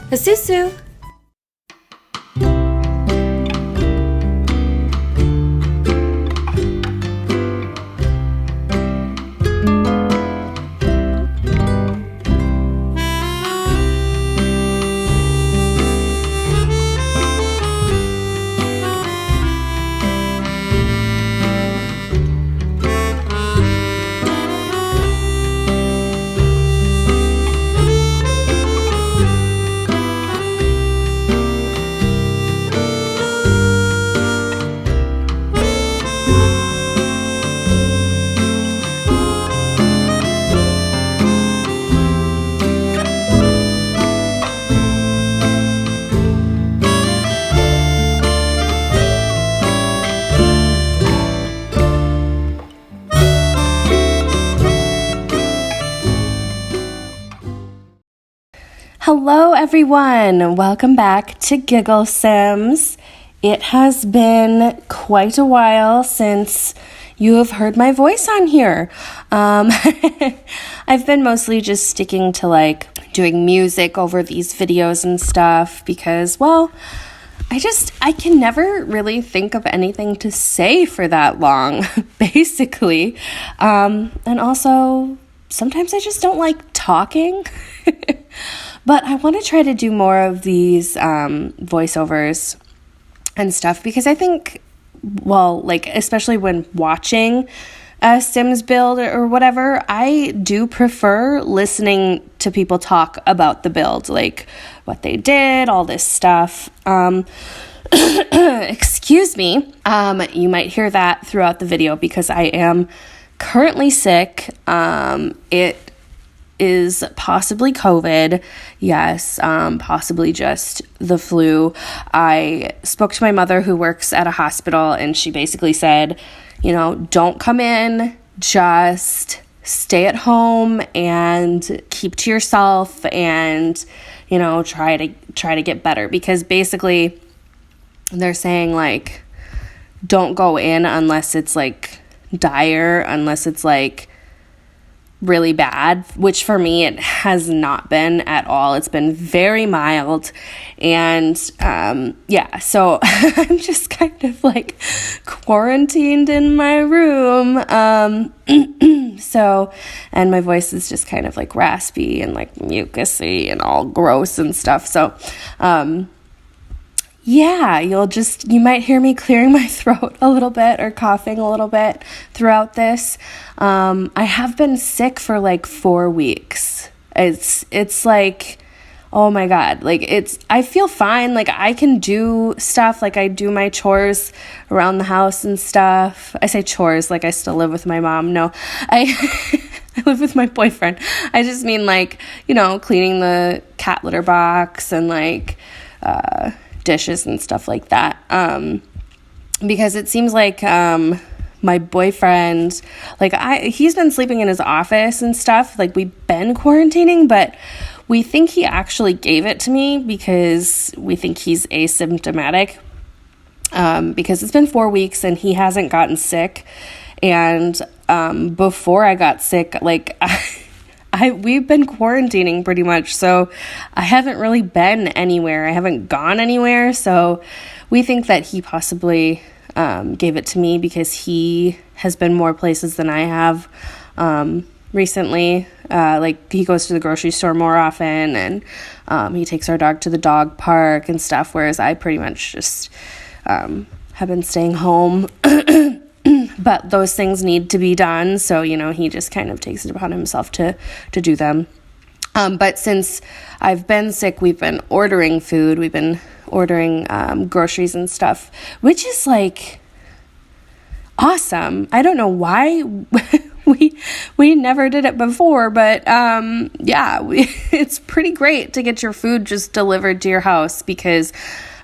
A susu. Hello everyone, welcome back to Giggle Sims. It has been quite a while since you have heard my voice on here. I've been mostly just sticking to doing music over these videos and stuff because, well, I can never really think of anything to say for that long, basically. And also, sometimes I just don't like talking. But I want to try to do more of these voiceovers and stuff because I think, especially when watching a Sims build or whatever, I do prefer listening to people talk about the build, like what they did, all this stuff. Excuse me. You might hear that throughout the video because I am currently sick. It is possibly COVID. Yes, possibly just the flu. I spoke to my mother who works at a hospital and she basically said, don't come in, just stay at home and keep to yourself and, try to get better because basically they're saying don't go in unless it's dire, unless it's really bad, which for me it has not been at all. It's been very mild and so I'm just kind of quarantined in my room. And my voice is just kind of raspy and mucusy and all gross and stuff. So you might hear me clearing my throat a little bit or coughing a little bit throughout this. I have been sick for 4 weeks. It's oh my God, I feel fine. I can do stuff, I do my chores around the house and stuff. I say chores, I still live with my mom. No, I live with my boyfriend. I just mean cleaning the cat litter box and dishes and stuff like that, because it seems my boyfriend, he's been sleeping in his office and stuff, we've been quarantining, but we think he actually gave it to me because we think he's asymptomatic, because it's been 4 weeks and he hasn't gotten sick, and before I got sick, we've been quarantining pretty much, so I haven't really been anywhere. I haven't gone anywhere, so we think that he possibly gave it to me because he has been more places than I have recently. He goes to the grocery store more often, and he takes our dog to the dog park and stuff, whereas I pretty much just have been staying home. But those things need to be done, so, he just kind of takes it upon himself to do them. But since I've been sick, we've been ordering food. We've been ordering groceries and stuff, which is, awesome. I don't know why we never did it before, but, it's pretty great to get your food just delivered to your house because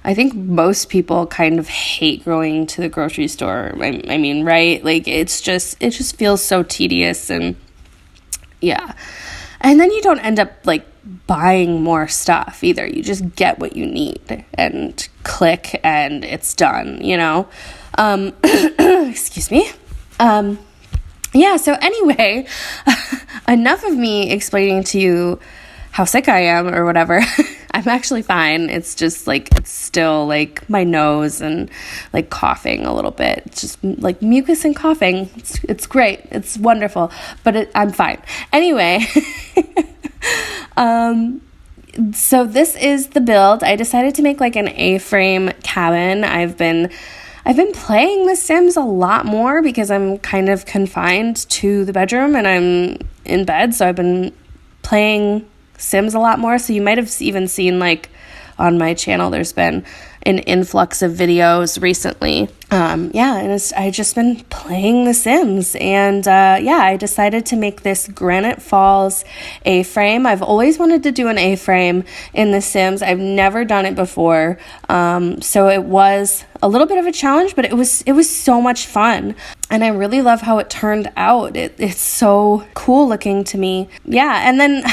I think most people kind of hate going to the grocery store. I mean, right? It just feels so tedious and yeah. And then you don't end up buying more stuff either. You just get what you need and click and it's done, excuse me. So anyway, enough of me explaining to you how sick I am or whatever. I'm actually fine. It's just like, it's still like my nose and like coughing a little bit. It's just like mucus and coughing. It's great. It's wonderful, but I'm fine. Anyway, so this is the build. I decided to make like an A-frame cabin. I've been playing The Sims a lot more because I'm kind of confined to the bedroom and I'm in bed, so I've been playing Sims a lot more. So you might have even seen like on my channel there's been an influx of videos recently. And I just been playing The Sims, and I decided to make this Granite Falls A-frame. I've always wanted to do an A-frame in The Sims. I've never done it before, so it was a little bit of a challenge, but it was so much fun, and I really love how it turned out. It's so cool looking to me. Yeah, and then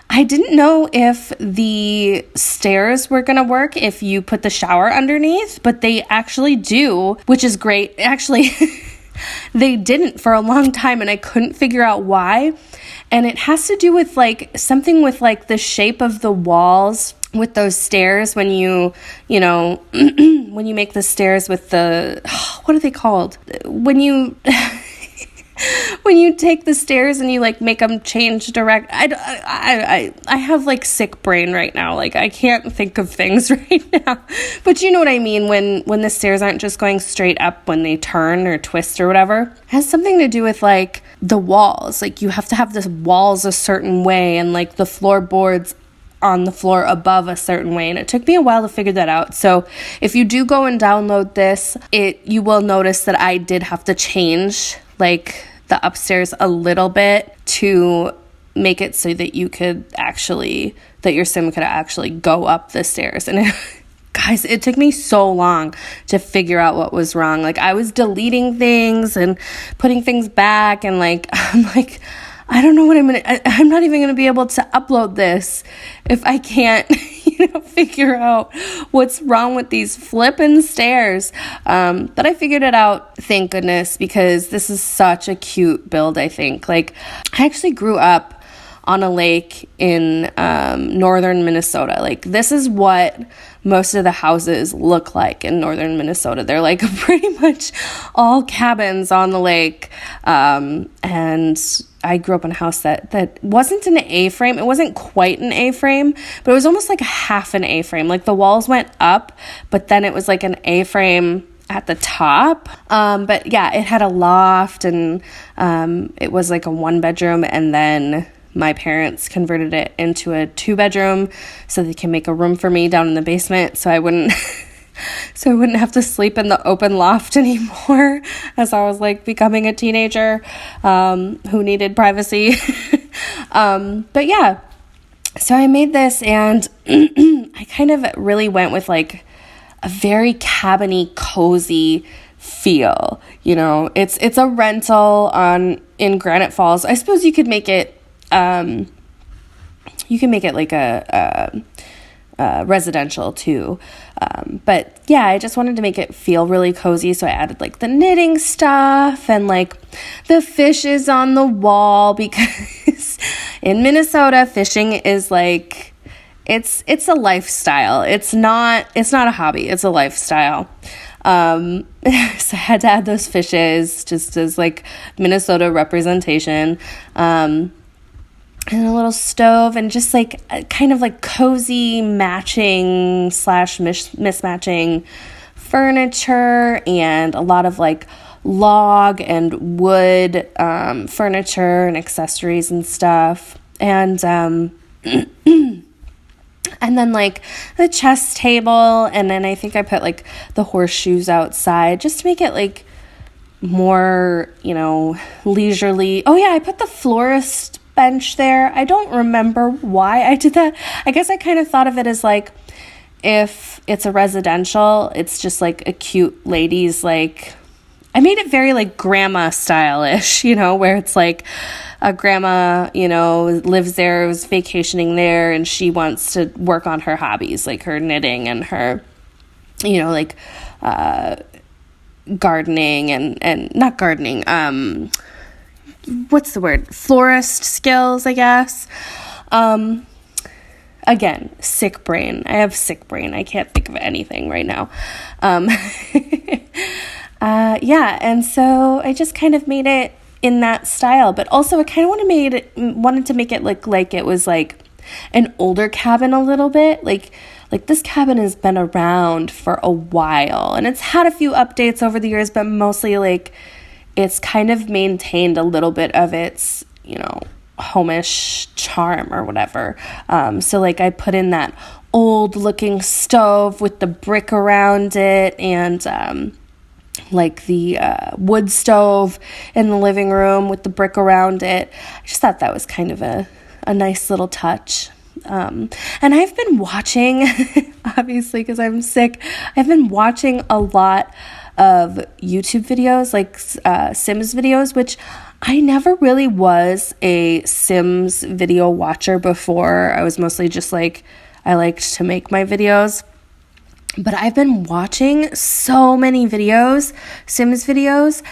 I didn't know if the stairs were going to work if you put the shower underneath, but they actually do, which is great. Actually, they didn't for a long time, and I couldn't figure out why. And it has to do with like something with like the shape of the walls with those stairs when you when you make the stairs with the, what are they called? When you... when you take the stairs and you like make them change direct. I have like sick brain right now. Like I can't think of things right now, but you know what I mean when the stairs aren't just going straight up when they turn or twist or whatever. It has something to do with like the walls. Like you have to have the walls a certain way and like the floorboards on the floor above a certain way, and it took me a while to figure that out. So if you do go and download this, you will notice that I did have to change like the upstairs a little bit to make it so that your sim could actually go up the stairs. And guys, it took me so long to figure out what was wrong. Like I was deleting things and putting things back, and like I'm like, I don't know what I'm not even gonna be able to upload this if I can't figure out what's wrong with these flippin' stairs. But I figured it out, thank goodness, because this is such a cute build, I think. Like, I actually grew up on a lake in northern Minnesota. Like, this is what most of the houses look like in northern Minnesota. They're like pretty much all cabins on the lake. And I grew up in a house that wasn't an A-frame. It wasn't quite an A-frame, but it was almost like a half an A-frame. Like the walls went up, but then it was like an A-frame at the top. But yeah, it had a loft, and it was like a 1-bedroom, and then my parents converted it into a 2-bedroom so they can make a room for me down in the basement, so I wouldn't have to sleep in the open loft anymore as I was like becoming a teenager who needed privacy. But yeah, so I made this, and I kind of really went with like a very cabiny, cozy feel. It's a rental in Granite Falls. I suppose you could make it like a residential too. But yeah, I just wanted to make it feel really cozy. So I added like the knitting stuff and like the fishes on the wall, because in Minnesota, fishing is like, it's a lifestyle. It's not a hobby. It's a lifestyle. So I had to add those fishes just as like Minnesota representation. And a little stove, and just like kind of like cozy matching / mismatching furniture, and a lot of like log and wood furniture and accessories and stuff. And and then like the chess table, and then I think I put like the horseshoes outside just to make it like more, leisurely. Oh yeah, I put the florist bench there. I don't remember why I did that. I guess I kind of thought of it as like, if it's a residential, it's just like a cute ladies, like, I made it very like grandma stylish, where it's like a grandma, lives there, was vacationing there, and she wants to work on her hobbies, like her knitting and her, like gardening and not gardening, what's the word? Florist skills, I guess. again, sick brain. I have sick brain. I can't think of anything right now. Yeah, and so I just kind of made it in that style, but also I kind of wanted to make it look like it was like an older cabin a little bit. Like this cabin has been around for a while, and it's had a few updates over the years, but mostly like it's kind of maintained a little bit of its, homish charm or whatever. So like I put in that old looking stove with the brick around it, and like the wood stove in the living room with the brick around it. I just thought that was kind of a nice little touch. And I've been watching, obviously because I'm sick, I've been watching a lot of YouTube videos, like Sims videos, which I never really was a Sims video watcher before. I was mostly just like, I liked to make my videos. But I've been watching so many videos, Sims videos,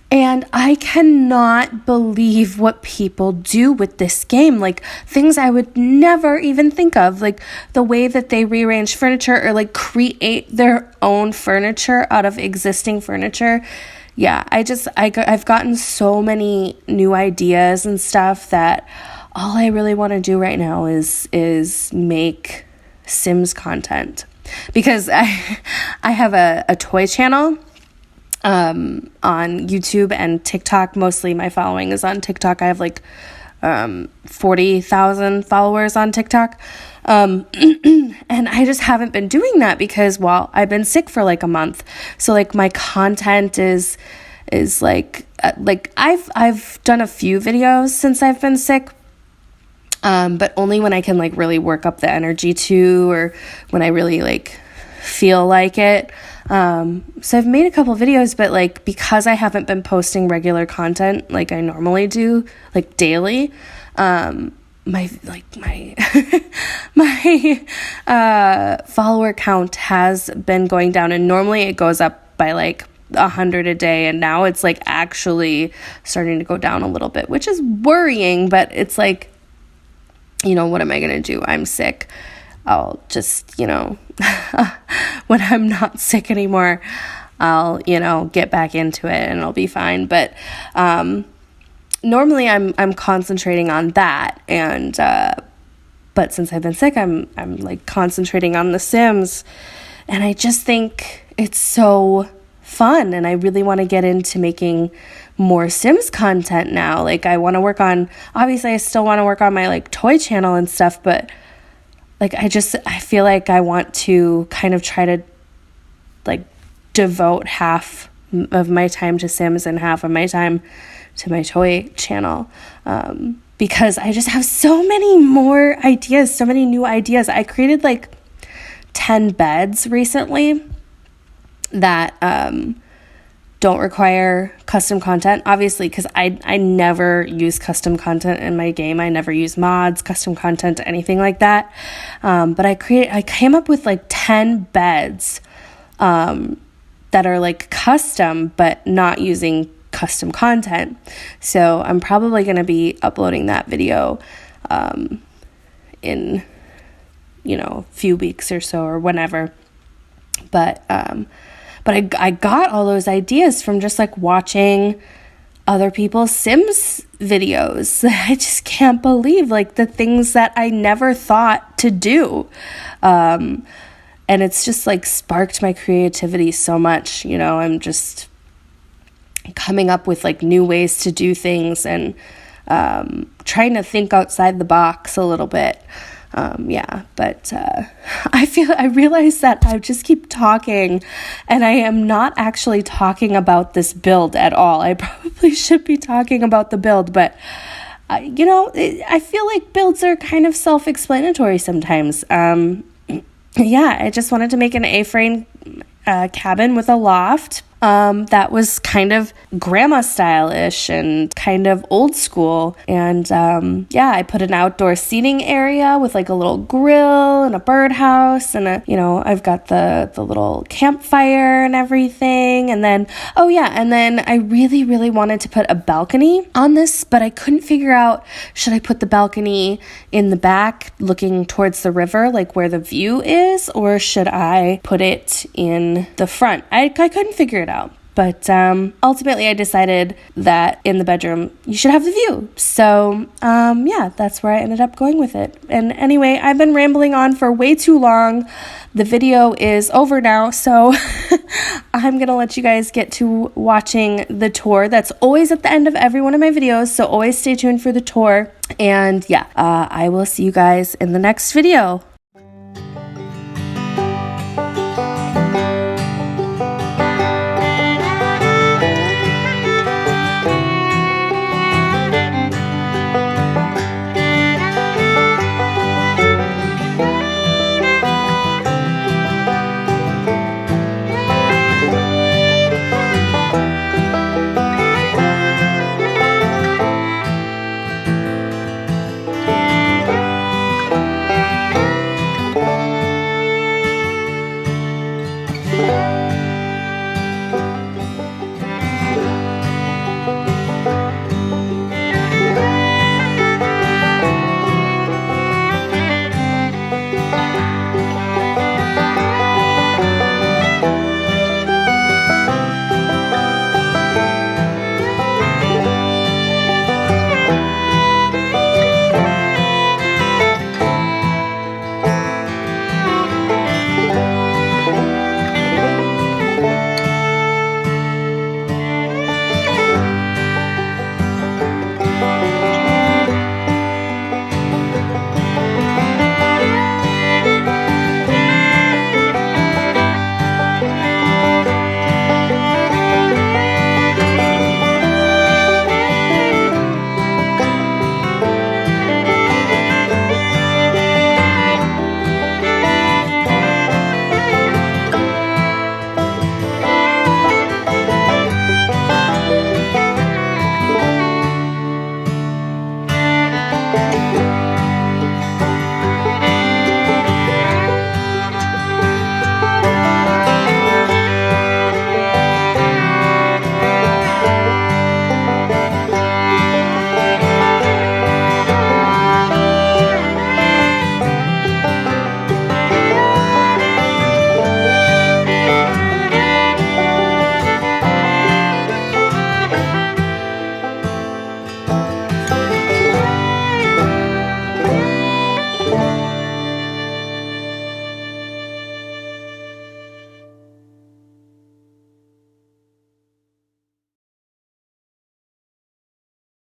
and I cannot believe what people do with this game. Like things I would never even think of, like the way that they rearrange furniture or like create their own furniture out of existing furniture. Yeah, I've gotten so many new ideas and stuff that all I really want to do right now is make Sims content. Because I have a toy channel on YouTube and TikTok. Mostly my following is on TikTok. I have like 40,000 followers on TikTok. And I just haven't been doing that because, well, I've been sick for like a month. So like my content is like I've done a few videos since I've been sick. But only when I can like really work up the energy to, or when I really like feel like it. So I've made a couple videos, but like because I haven't been posting regular content like I normally do, like daily, my follower count has been going down, and normally it goes up by like 100 a day, and now it's like actually starting to go down a little bit, which is worrying, but it's like, what am I going to do? I'm sick. I'll just, when I'm not sick anymore, I'll, get back into it and it'll be fine. But normally I'm concentrating on that. And but since I've been sick, I'm like concentrating on The Sims. And I just think it's so fun, and I really want to get into making more Sims content now. Like obviously I still want to work on my like toy channel and stuff, but like I feel like I want to kind of try to like devote half of my time to Sims and half of my time to my toy channel, because I just have so many more ideas, so many new ideas. I created like 10 beds recently that don't require custom content, obviously, because I never use custom content in my game. I never use mods, custom content, anything like that. But I came up with like 10 beds that are like custom, but not using custom content. So I'm probably going to be uploading that video in, a few weeks or so, or whenever. But I got all those ideas from just like watching other people's Sims videos. I just can't believe like the things that I never thought to do. And it's just like sparked my creativity so much. I'm just coming up with like new ways to do things, and trying to think outside the box a little bit. But I realize that I just keep talking, and I am not actually talking about this build at all. I probably should be talking about the build, but I feel like builds are kind of self-explanatory sometimes. I just wanted to make an A-frame cabin with a loft. that was kind of grandma style-ish and kind of old school. And yeah, I put an outdoor seating area with like a little grill and a birdhouse, and I've got the little campfire and everything. And then, oh yeah, and then I really, really wanted to put a balcony on this, but I couldn't figure out, should I put the balcony in the back looking towards the river, like where the view is, or should I put it in the front? I couldn't figure it out. But ultimately, I decided that in the bedroom, you should have the view. So, yeah, that's where I ended up going with it. And anyway, I've been rambling on for way too long. The video is over now, so I'm going to let you guys get to watching the tour. That's always at the end of every one of my videos, so always stay tuned for the tour. And yeah, I will see you guys in the next video.